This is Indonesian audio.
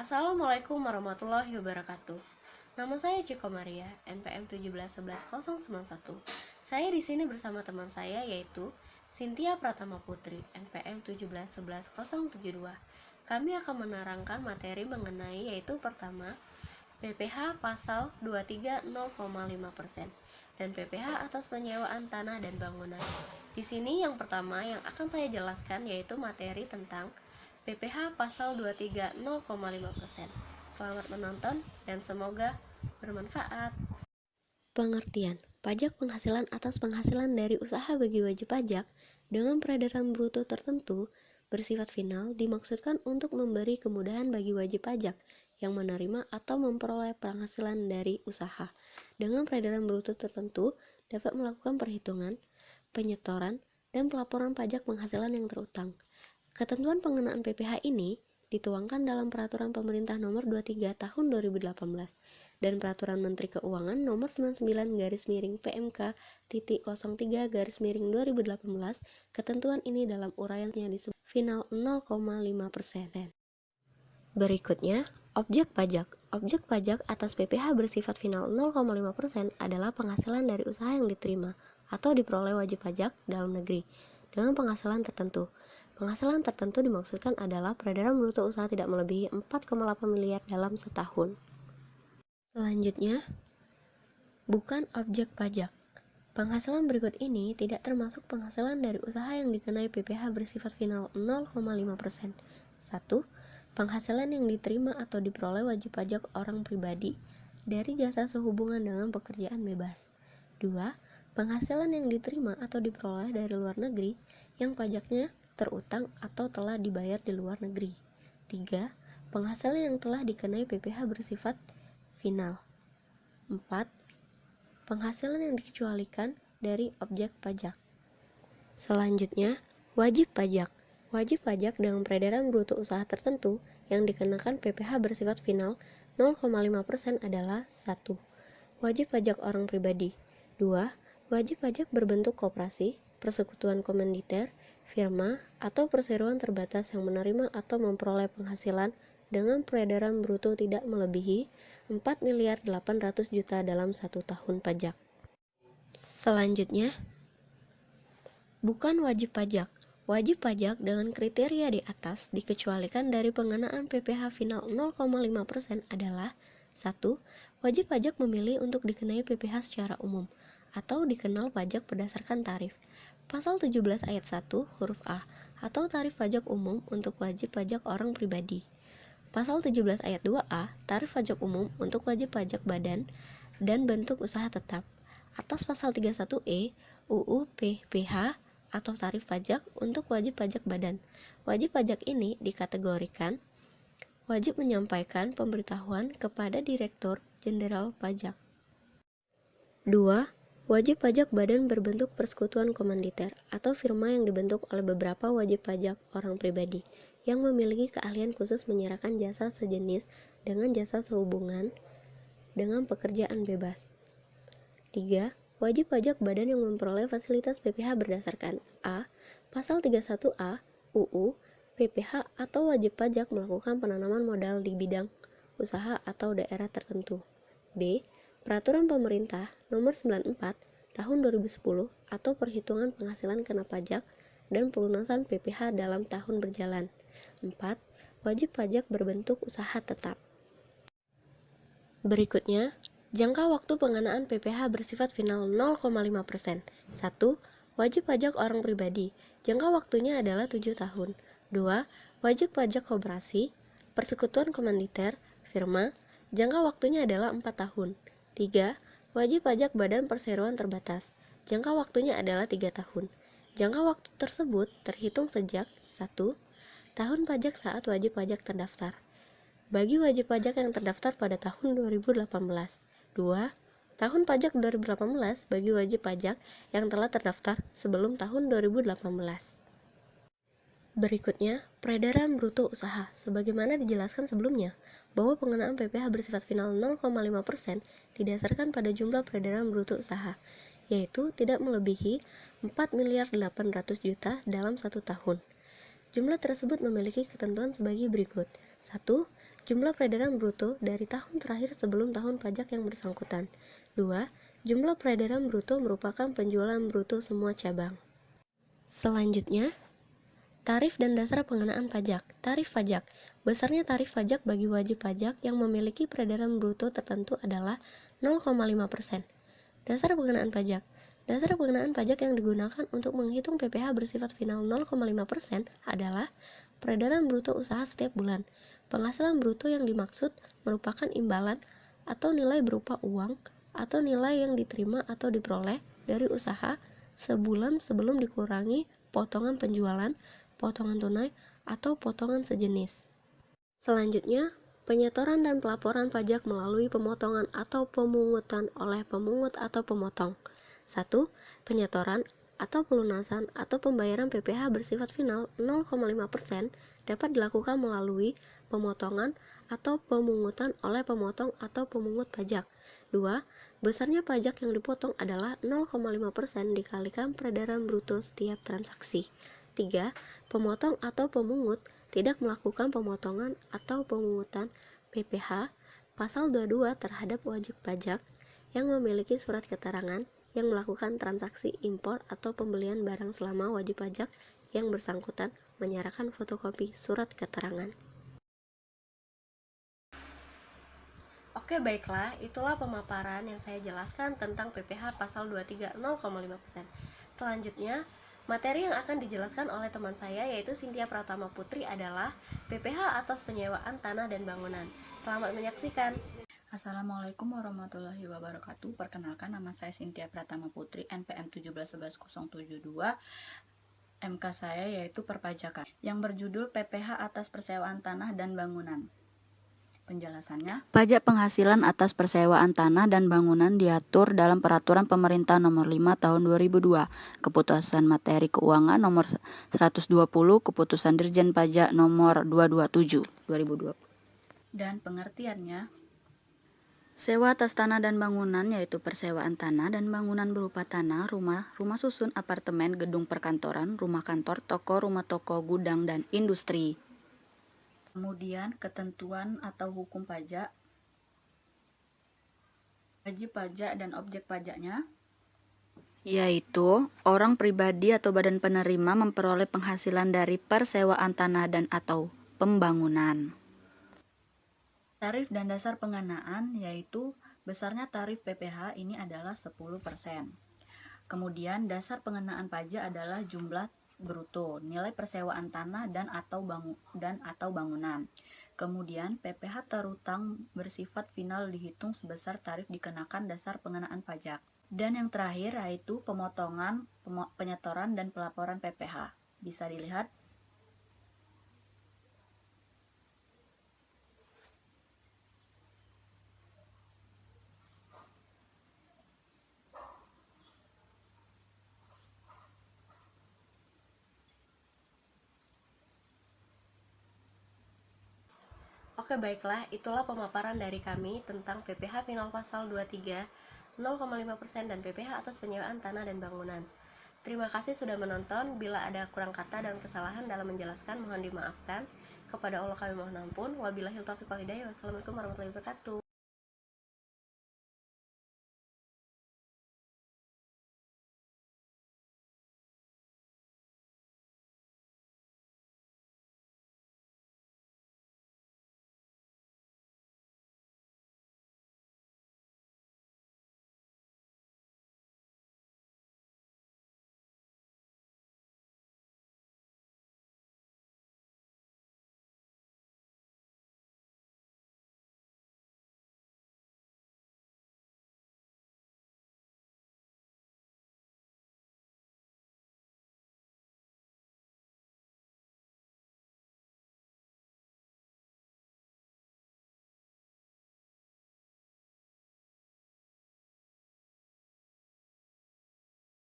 Assalamualaikum warahmatullahi wabarakatuh. Nama saya Ciko Maria, NPM 1711091. Saya di sini bersama teman saya yaitu Cynthia Pratama Putri, NPM 1711072. Kami akan menerangkan materi mengenai yaitu pertama, PPh pasal 230,5% dan PPh atas penyewaan tanah dan bangunan. Di sini yang pertama yang akan saya jelaskan yaitu materi tentang PPh pasal 230,5%. Selamat menonton dan semoga bermanfaat. Pengertian: pajak penghasilan atas penghasilan dari usaha bagi wajib pajak dengan peredaran bruto tertentu bersifat final dimaksudkan untuk memberi kemudahan bagi wajib pajak yang menerima atau memperoleh penghasilan dari usaha dengan peredaran bruto tertentu dapat melakukan perhitungan, penyetoran, dan pelaporan pajak penghasilan yang terutang. Ketentuan pengenaan PPh ini dituangkan dalam Peraturan Pemerintah Nomor 23 Tahun 2018 dan Peraturan Menteri Keuangan Nomor 99/PMK.03/2018. Ketentuan ini dalam uraiannya disebut final 0,5%. Berikutnya, objek pajak. Objek pajak atas PPh bersifat final 0,5% adalah penghasilan dari usaha yang diterima atau diperoleh wajib pajak dalam negeri dengan penghasilan tertentu. Penghasilan tertentu dimaksudkan adalah peredaran bruto usaha tidak melebihi 4,8 miliar dalam setahun. Selanjutnya, bukan objek pajak. Penghasilan berikut ini tidak termasuk penghasilan dari usaha yang dikenai PPh bersifat final 0,5%. 1. Penghasilan yang diterima atau diperoleh wajib pajak orang pribadi dari jasa sehubungan dengan pekerjaan bebas. 2. Penghasilan yang diterima atau diperoleh dari luar negeri yang pajaknya terutang atau telah dibayar di luar negeri. 3. Penghasilan yang telah dikenai PPh bersifat final. 4. Penghasilan yang dikecualikan dari objek pajak. Selanjutnya, wajib pajak. Wajib pajak dengan peredaran bruto usaha tertentu yang dikenakan PPh bersifat final 0,5% adalah 1. Wajib pajak orang pribadi. 2. Wajib pajak berbentuk koperasi, persekutuan komanditer, firma, atau perseroan terbatas yang menerima atau memperoleh penghasilan dengan peredaran bruto tidak melebihi 4.800.000.000 dalam 1 tahun pajak. Selanjutnya, bukan wajib pajak. Wajib pajak dengan kriteria di atas dikecualikan dari pengenaan PPh final 0,5% adalah 1. Wajib pajak memilih untuk dikenai PPh secara umum atau dikenal pajak berdasarkan tarif. Pasal 17 ayat 1 huruf A atau tarif pajak umum untuk wajib pajak orang pribadi. Pasal 17 ayat 2A tarif pajak umum untuk wajib pajak badan dan bentuk usaha tetap. Atas pasal 31E UU PPh atau tarif pajak untuk wajib pajak badan. Wajib pajak ini dikategorikan wajib menyampaikan pemberitahuan kepada Direktur Jenderal Pajak. 2. Wajib pajak badan berbentuk persekutuan komanditer atau firma yang dibentuk oleh beberapa wajib pajak orang pribadi yang memiliki keahlian khusus menyerahkan jasa sejenis dengan jasa sehubungan dengan pekerjaan bebas. 3. Wajib pajak badan yang memperoleh fasilitas PPh berdasarkan A. Pasal 31A UU PPh atau wajib pajak melakukan penanaman modal di bidang usaha atau daerah tertentu. B. Peraturan Pemerintah Nomor 94 Tahun 2010 atau perhitungan penghasilan kena pajak dan pelunasan PPh dalam tahun berjalan. 4. Wajib pajak berbentuk usaha tetap. Berikutnya, jangka waktu pengenaan PPh bersifat final 0,5%. 1. Wajib pajak orang pribadi. Jangka waktunya adalah 7 tahun. 2. Wajib pajak koperasi, persekutuan komanditer, firma. Jangka waktunya adalah 4 tahun. 3. Wajib pajak badan perseroan terbatas. Jangka waktunya adalah 3 tahun. Jangka waktu tersebut terhitung sejak 1. Tahun pajak saat wajib pajak terdaftar. Bagi wajib pajak yang terdaftar pada tahun 2018. 2. Tahun pajak 2018 bagi wajib pajak yang telah terdaftar sebelum tahun 2018. Berikutnya, peredaran bruto usaha. Sebagaimana dijelaskan sebelumnya, bahwa pengenaan PPh bersifat final 0,5% didasarkan pada jumlah peredaran bruto usaha, yaitu tidak melebihi 4.800.000.000 dalam 1 tahun. Jumlah tersebut memiliki ketentuan sebagai berikut. 1. Jumlah peredaran bruto dari tahun terakhir sebelum tahun pajak yang bersangkutan. 2. Jumlah peredaran bruto merupakan penjualan bruto semua cabang. Selanjutnya, tarif dan dasar pengenaan pajak. Tarif pajak. Besarnya tarif pajak bagi wajib pajak yang memiliki peredaran bruto tertentu adalah 0,5%. Dasar pengenaan pajak. Dasar pengenaan pajak yang digunakan untuk menghitung PPh bersifat final 0,5% adalah peredaran bruto usaha setiap bulan. Penghasilan bruto yang dimaksud merupakan imbalan atau nilai berupa uang atau nilai yang diterima atau diperoleh dari usaha sebulan sebelum dikurangi potongan penjualan, potongan tunai, atau potongan sejenis. Selanjutnya, penyetoran dan pelaporan pajak melalui pemotongan atau pemungutan oleh pemungut atau pemotong. 1. Penyetoran atau pelunasan atau pembayaran PPh bersifat final 0,5% dapat dilakukan melalui pemotongan atau pemungutan oleh pemotong atau pemungut pajak. 2. Besarnya pajak yang dipotong adalah 0,5% dikalikan peredaran bruto setiap transaksi. 3. Pemotong atau pemungut tidak melakukan pemotongan atau pemungutan PPh pasal 22 terhadap wajib pajak yang memiliki surat keterangan yang melakukan transaksi impor atau pembelian barang selama wajib pajak yang bersangkutan menyerahkan fotokopi surat keterangan. Oke, baiklah, itulah pemaparan yang saya jelaskan tentang PPh pasal 23 0,5%. Selanjutnya, materi yang akan dijelaskan oleh teman saya yaitu Cynthia Pratama Putri adalah PPh atas penyewaan tanah dan bangunan. Selamat menyaksikan. Assalamualaikum warahmatullahi wabarakatuh. Perkenalkan, nama saya Cynthia Pratama Putri, NPM 1711072. MK saya yaitu perpajakan yang berjudul PPh atas persewaan tanah dan bangunan. Penjelasannya, pajak penghasilan atas persewaan tanah dan bangunan diatur dalam Peraturan Pemerintah Nomor 5 Tahun 2002, Keputusan Materi Keuangan Nomor 120, Keputusan Dirjen Pajak Nomor 227 2020. Dan pengertiannya, sewa atas tanah dan bangunan yaitu persewaan tanah dan bangunan berupa tanah, rumah susun, apartemen, gedung perkantoran, rumah kantor, toko, rumah toko, gudang, dan industri. Kemudian ketentuan atau hukum pajak, wajib pajak dan objek pajaknya, yaitu orang pribadi atau badan penerima memperoleh penghasilan dari persewaan tanah dan atau pembangunan. Tarif dan dasar pengenaan yaitu besarnya tarif PPh ini adalah 10%. Kemudian dasar pengenaan pajak adalah jumlah bruto, nilai persewaan tanah dan atau bangunan. Kemudian PPh terutang bersifat final dihitung sebesar tarif dikenakan dasar pengenaan pajak. Dan yang terakhir yaitu pemotongan, penyetoran dan pelaporan PPh. Bisa dilihat. Oke, baiklah, itulah pemaparan dari kami tentang PPh final pasal 23 0,5% dan PPh atas penyewaan tanah dan bangunan. Terima kasih sudah menonton. Bila ada kurang kata dan kesalahan dalam menjelaskan, mohon dimaafkan. Kepada Allah kami mohon ampun. Wabillahi taufiq wal hidayah. Wassalamualaikum warahmatullahi wabarakatuh.